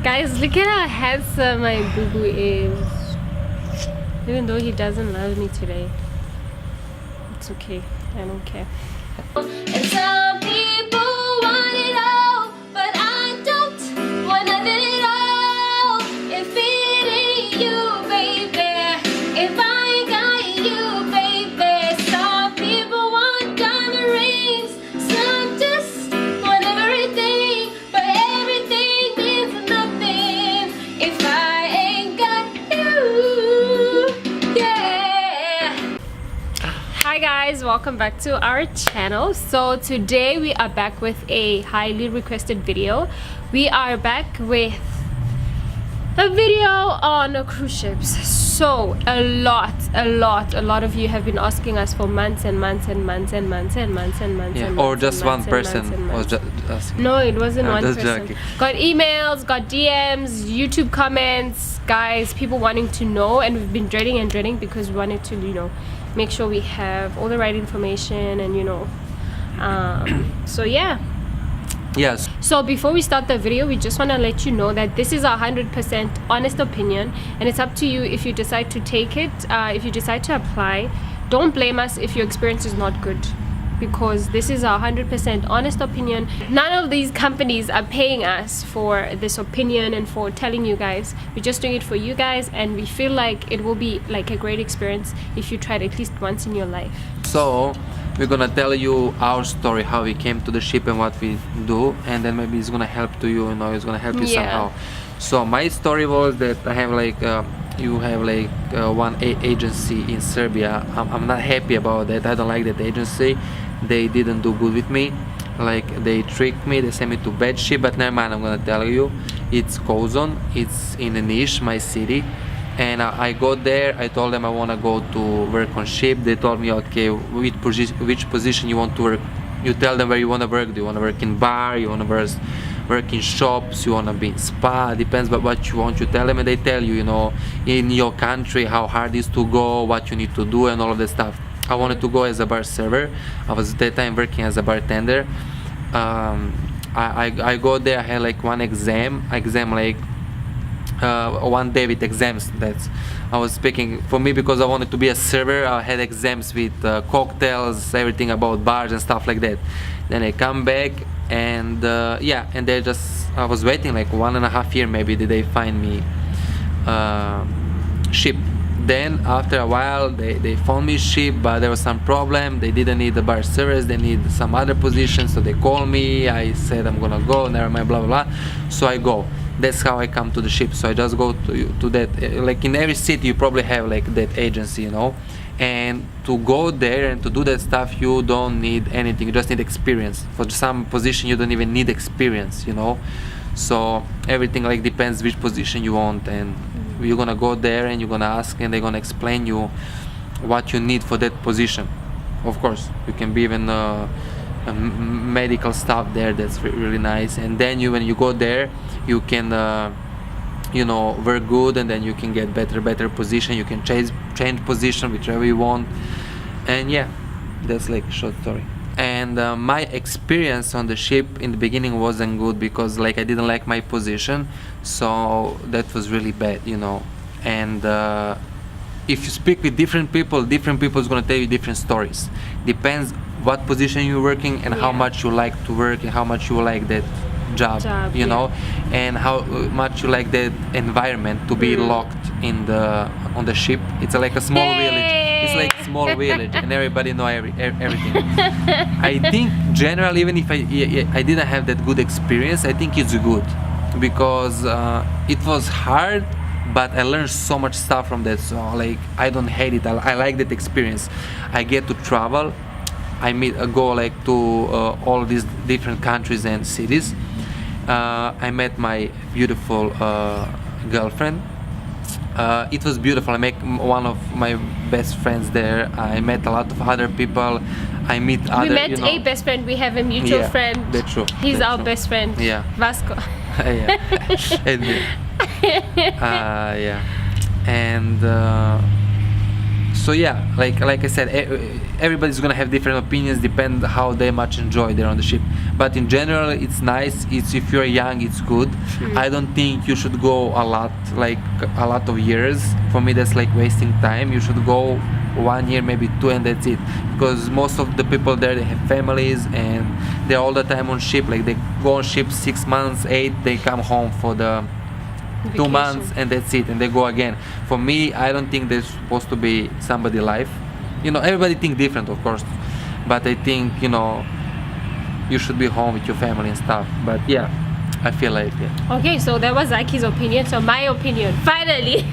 Guys, look at how handsome my boo-boo is. Even though he doesn't love me today. It's okay. I don't care. And some people want it all, but I don't want none of it all. If it ain't you, baby, if I ain't got you, baby. Some people want diamond rings, some just want everything, but everything means nothing if I ain't got you. Yeah. Hi guys, welcome back to our channel. So today we are back with a highly requested video. We are back with a video on cruise ships. So a lot of you have been asking us for months and months. Or just one person was just asking. No, it wasn't one just person. joking. Got emails, got DMs, YouTube comments, guys, people wanting to know, and we've been dreading because we wanted to, make sure we have all the right information and so yeah. Yes. So before we start the video, we just want to let you know that this is our 100% honest opinion, and it's up to you if you decide to take it, if you decide to apply. Don't blame us if your experience is not good, because this is our 100% honest opinion. None of these companies are paying us for this opinion and for telling you guys. We're just doing it for you guys, and we feel like it will be like a great experience if you tried at least once in your life. So we're gonna tell you our story, how we came to the ship and what we do, and then maybe it's gonna help to you, it's gonna help you somehow. So my story was that I have one agency in Serbia. I'm not happy about that. I don't like that agency. They didn't do good with me. Like, they tricked me, they sent me to bad ship, but never mind, I'm gonna tell you. It's Kozon, it's in Niš, my city. And I got there, I told them I want to go to work on ship. They told me, okay, which position you want to work. You tell them where you want to work. Do you want to work in bar, you want to work in shops, you want to be in spa, depends on what you want. You tell them and they tell you, in your country how hard it is to go, what you need to do and all of that stuff. I wanted to go as a bar server. I was at that time working as a bartender. I go there, I had like one exam like 1 day with exams. That's I was speaking for me, because I wanted to be a server. I had exams with cocktails, everything about bars and stuff like that. Then I come back and and they just, I was waiting like 1.5 years maybe did they find me ship. Then after a while they found me ship, but there was some problem. They didn't need the bar servers, they need some other positions, so they called me. I said I'm gonna go, never mind, blah blah blah. So I go. That's how I come to the ship. So I just go to that, like in every city you probably have like that agency, and to go there and to do that stuff you don't need anything, you just need experience. For some position you don't even need experience, so everything like depends which position you want, and you're gonna go there and you're gonna ask and they're gonna explain you what you need for that position. Of course you can be even medical stuff there, that's really nice. And then when you go there you can work good, and then you can get better position. You can change position whichever you want. And yeah, that's like a short story. And my experience on the ship in the beginning wasn't good, because like I didn't like my position, so that was really bad, and if you speak with different people is going to tell you different stories. Depends what position you're working and how much you like to work and how much you like that job, and how much you like that environment to be locked on the ship. It's like a small village. It's like a small village and everybody know everything. I think generally, even if I didn't have that good experience, I think it's good, because it was hard, but I learned so much stuff from that. So like I don't hate it. I like that experience. I get to travel. I go like to all these different countries and cities. I met my beautiful girlfriend. It was beautiful. I met one of my best friends there. I met a lot of other people. We met a best friend. We have a mutual friend. That's true. He's our best friend. Yeah. Vasco. Yeah. And So yeah, like I said, everybody's gonna have different opinions, depend how they much enjoy they're on the ship. But in general, it's nice. It's if you're young, it's good. I don't think you should go a lot of years. For me, that's like wasting time. You should go 1 year, maybe 2, and that's it. Because most of the people there, they have families and they're all the time on ship. Like they go on ship 6 months, 8, they come home for the 2 Vacation. months and that's it, and they go again. For me, I don't think there's supposed to be somebody life. Everybody think different, of course, but I think you should be home with your family and stuff. But yeah, I feel like Okay, so that was Zaki's opinion. So my opinion, finally.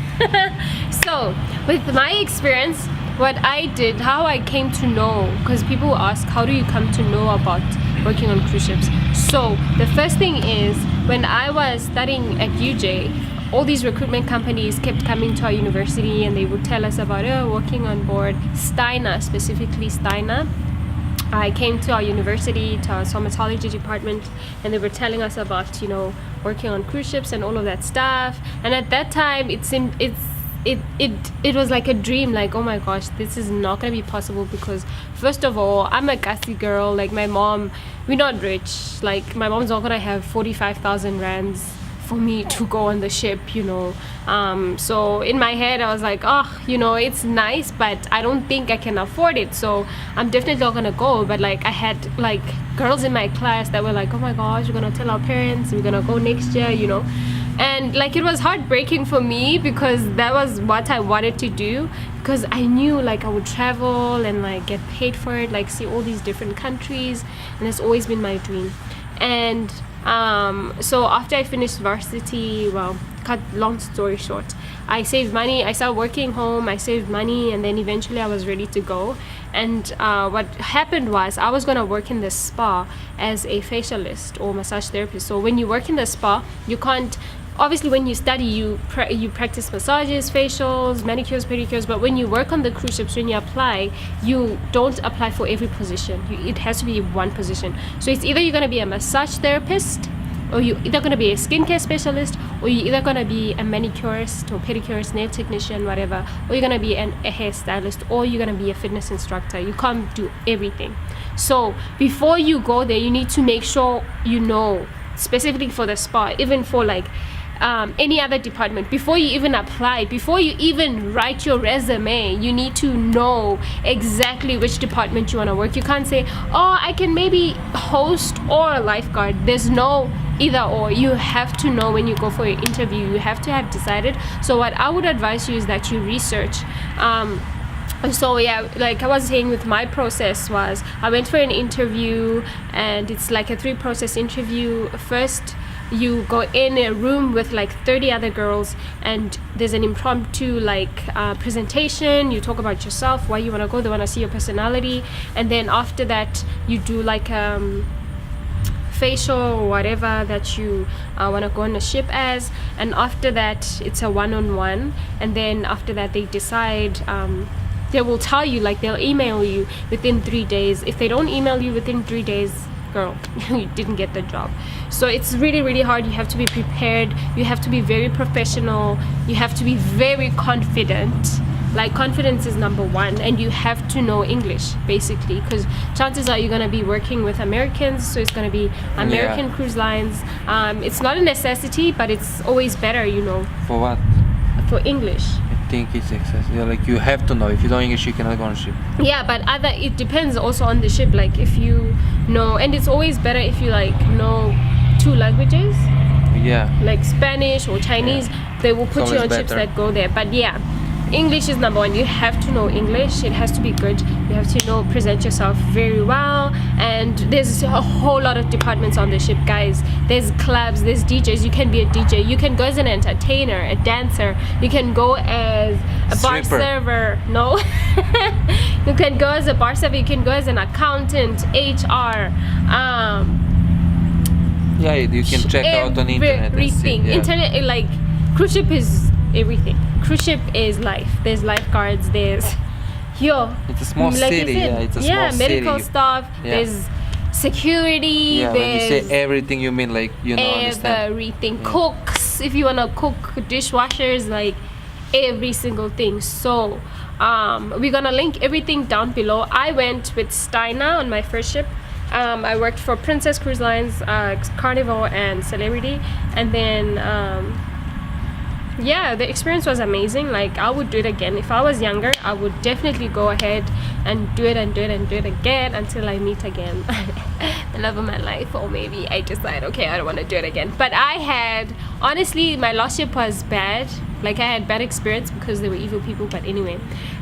So with my experience, what I did, how I came to know, because people ask, how do you come to know about working on cruise ships? So the first thing is, when I was studying at UJ, all these recruitment companies kept coming to our university and they would tell us about working on board Steiner, specifically Steiner. I came to our university, to our somatology department, and they were telling us about working on cruise ships and all of that stuff. And at that time, it seemed it was like a dream, like, oh my gosh, this is not going to be possible, because first of all, I'm a Kasi girl. Like my mom, we're not rich. Like my mom's not going to have 45,000 rands for me to go on the ship, so in my head I was like, it's nice, but I don't think I can afford it, so I'm definitely not gonna go. But like I had like girls in my class that were like, oh my gosh, we're gonna tell our parents, we're gonna go next year, and like it was heartbreaking for me, because that was what I wanted to do, because I knew like I would travel and like get paid for it, like see all these different countries, and it's always been my dream. And so after I finished varsity, cut long story short, I saved money, I started working home, I saved money, and then eventually I was ready to go. And what happened was, I was going to work in the spa as a facialist or massage therapist. So when you work in the spa, you can't, obviously when you study, you practice massages, facials, manicures, pedicures, but when you work on the cruise ships, when you apply, you don't apply for every position. It has to be one position. So it's either you're going to be a massage therapist, or you're either going to be a skincare specialist, or you're either going to be a manicurist or pedicurist, nail technician, whatever, or you're going to be a hairstylist, or you're going to be a fitness instructor. You can't do everything. So before you go there, you need to make sure specifically for the spa, even for like any other department, before you even apply, before you even write your resume, you need to know exactly which department you want to work. You can't say, oh, I can maybe host or a lifeguard. There's no either or. You have to know when you go for your interview. You have to have decided. So what I would advise you is that you research. So yeah, like I was saying, with my process was, I went for an interview, and it's like a 3-process interview. First, you go in a room with like 30 other girls, and there's an impromptu presentation. You talk about yourself, why you want to go, they want to see your personality, and then after that you do like facial or whatever that you want to go on a ship as, and after that it's a one-on-one, and then after that they decide. They will tell you, like they'll email you within 3 days. If they don't email you within 3 days, girl, you didn't get the job. So it's really, really hard. You have to be prepared. You have to be very professional. You have to be very confident. Like confidence is number one, and you have to know English basically, because chances are you're going to be working with Americans, so it's going to be American cruise lines. It's not a necessity, but it's always better, For what? For English. I think it's excessive. Like you have to know. If you know English, you cannot go on a ship. Yeah, but it depends also on the ship. Like if you know, and it's always better if you know 2 languages. Yeah. Like Spanish or Chinese, they will put you on ships that go there. But yeah, English is number one. You have to know English. It has to be good. You have to present yourself very well. And there's a whole lot of departments on the ship, guys. There's clubs, there's DJs. You can be a DJ. You can go as an entertainer, a dancer. You can go as a bar server. No. You can go as a bar server. You can go as an accountant, HR. Yeah, you can check out on internet. Everything. Internet, like cruise ship is everything. Cruise ship is life. There's lifeguards. There's it's a small city. It's a small city. Medical stuff. There's security. Yeah, when you say everything, you mean understand. Everything. Cooks. If you wanna cook, dishwashers, like every single thing. So we're gonna link everything down below. I went with Steiner on my first ship. I worked for Princess Cruise Lines, Carnival, and Celebrity, and then yeah, the experience was amazing. Like, I would do it again. If I was younger, I would definitely go ahead and do it and do it and do it again until I meet again the love of my life, or maybe I decide, okay, I don't want to do it again. But I had, honestly, my last ship was bad. Like, I had bad experience because they were evil people, but anyway.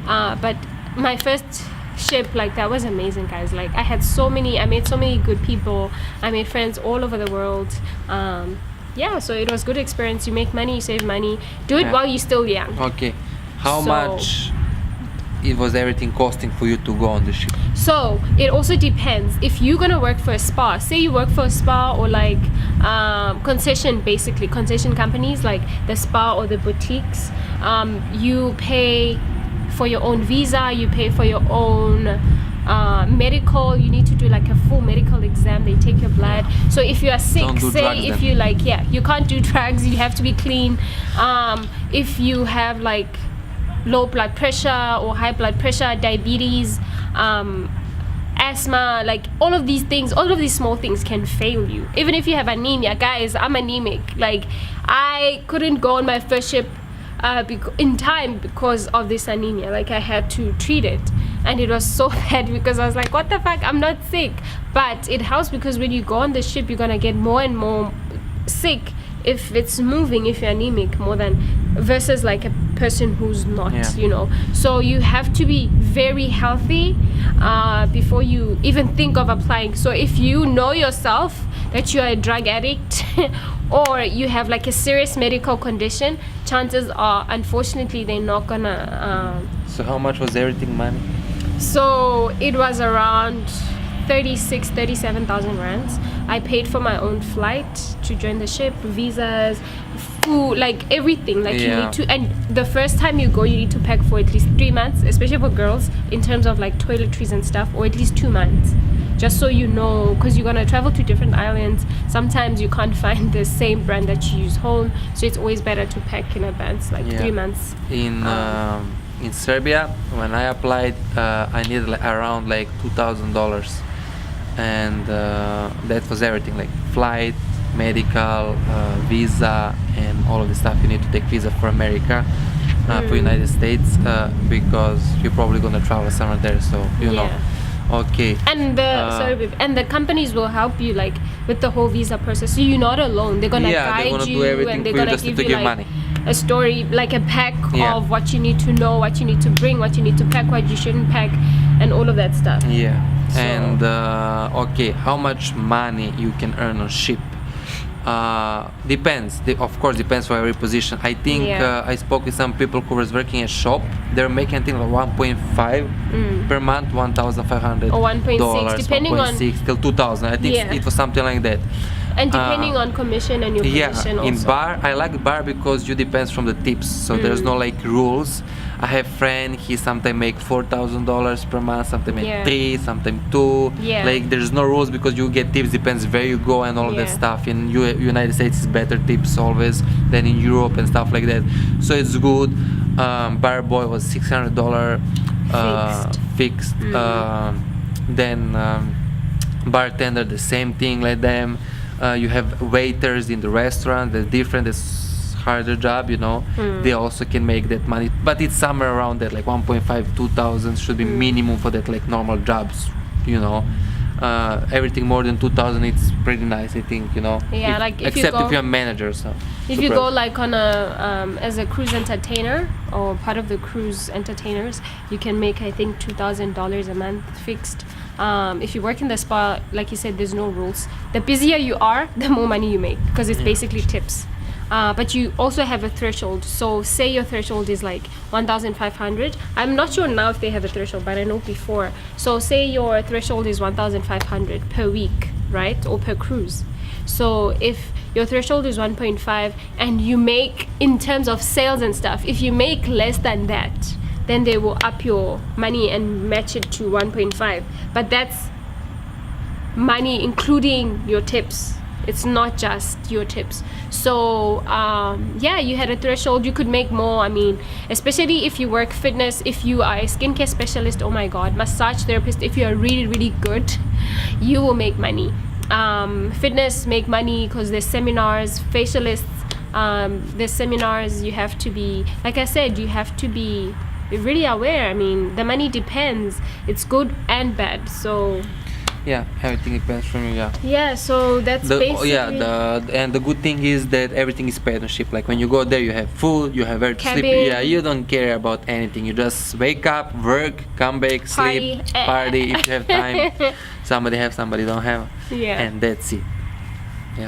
But my first ship, like, that was amazing, guys. Like, I made so many good people. I made friends all over the world. Yeah, so it was good experience. You make money, you save money. Do it while you're still young. Okay. How much it was everything costing for you to go on the ship? So it also depends. If you're gonna work for a spa, say you work for a spa or like concession companies like the spa or the boutiques, you pay for your own visa, you pay for your own medical. You need to do like a full medical exam. They take your blood. So if you are sick, you can't do drugs, you have to be clean. If you have like low blood pressure or high blood pressure, diabetes, asthma, like all of these small things can fail you. Even if you have anemia, guys, I'm anemic. Like, I couldn't go on my first ship in time because of this anemia. Like, I had to treat it, and it was so bad because I was like, what the fuck, I'm not sick. But it helps because when you go on the ship, you're gonna get more and more sick if it's moving, if you're anemic, more than versus like a person who's not, you know. So you have to be very healthy before you even think of applying. So if you know yourself that you are a drug addict or you have like a serious medical condition, chances are, unfortunately, they're not gonna So how much was everything money? So it was around 37,000 rands. I paid for my own flight to join the ship, visas, food, like everything. Like, you need to, and the first time you go, you need to pack for at least 3 months, especially for girls, in terms of like toiletries and stuff, or at least 2 months, just so you know, because you're gonna travel to different islands. Sometimes you can't find the same brand that you use home, so it's always better to pack in advance, like 3 months. In Serbia, when I applied, I needed like around like $2,000, and that was everything, like flight, medical, visa, and all of the stuff. You need to take visa for America, for United States, because you're probably gonna travel somewhere there, so you know. Okay. And the companies will help you like with the whole visa process, so you're not alone. They're gonna guide you, and they're gonna give you like money. A story, like a pack of what you need to know, what you need to bring, what you need to pack, what you shouldn't pack, and all of that stuff. So, and okay, how much money you can earn on ship? Depends. Of course, depends for every position. I think I spoke with some people who was working at shop. They're making, I think, like 1.5 per month, $1,500 or 1.6, depending 1.6 on till 2,000. I think it was something like that. And depending on commission and your position also. In bar, I like bar because you depends from the tips. So there's no like rules. I have friend, he sometimes make $4,000 per month, sometimes make 3, sometimes 2. Like, there's no rules because you get tips, depends where you go and all that stuff. In United States, it's better tips always than in Europe and stuff like that. So it's good. Bar boy was $600 fixed. Then bartender, the same thing like them. You have waiters in the restaurant. They're different. It's harder job, you know. They also can make that money, but it's somewhere around that, like 1.5, 2,000 should be minimum for that, like normal jobs, you know. Everything more than 2,000, it's pretty nice, I think, you know. If you're a manager. So if you go like on a as a cruise entertainer or part of the cruise entertainers, you can make, I think, $2,000 a month fixed. If you work in the spa, like you said, there's no rules. The busier you are, the more money you make, because it's basically tips. But you also have a threshold. So say your threshold is like 1,500. I'm not sure now if they have a threshold, but I know before. So say your threshold is 1,500 per week, right? Or per cruise. So if your threshold is 1.5 and you make, in terms of sales and stuff, if you make less than that, then they will up your money and match it to 1.5. But that's money including your tips. It's not just your tips. So yeah, you had a threshold. You could make more. I mean, especially if you work fitness, if you are a skincare specialist, oh my god, massage therapist, if you are really, really good, you will make money. Fitness make money because there's seminars, facialists, there's seminars. You have to be, like I said, you have to be really aware. I mean, the money depends. It's good and bad. So Yeah, everything depends from you. Yeah. yeah, so that's basically And the good thing is that everything is paid on ship. Like when you go there, you have food, you have where to sleep. Cabin. Yeah, you don't care about anything. You just wake up, work, come back, sleep, Party. party if you have time. Somebody have, somebody don't have, yeah. and that's it.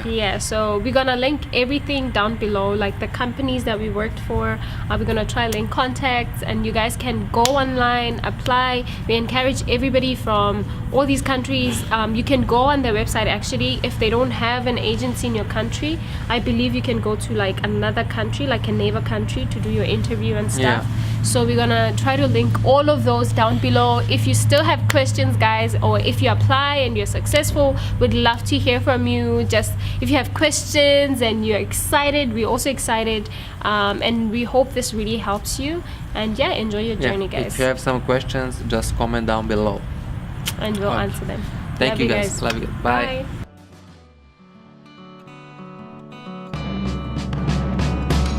Yeah, so we're gonna link everything down below, like the companies that we worked for. We're gonna try link contacts, and you guys can go online, apply. We encourage everybody from all these countries. You can go on their website. Actually, if they don't have an agency in your country, I believe you can go to like another country, like a neighbor country, to do your interview and stuff. Yeah. So we're gonna try to link all of those down below. If you still have questions, guys, or if you apply and you're successful, we'd love to hear from you. Just if you have questions and you're excited, we're also excited, and we hope this really helps you. And yeah, enjoy your journey, guys, If you have some questions, just comment down below. and we'll Okay. answer them. Thank Love you guys. Love you guys. Bye. Bye.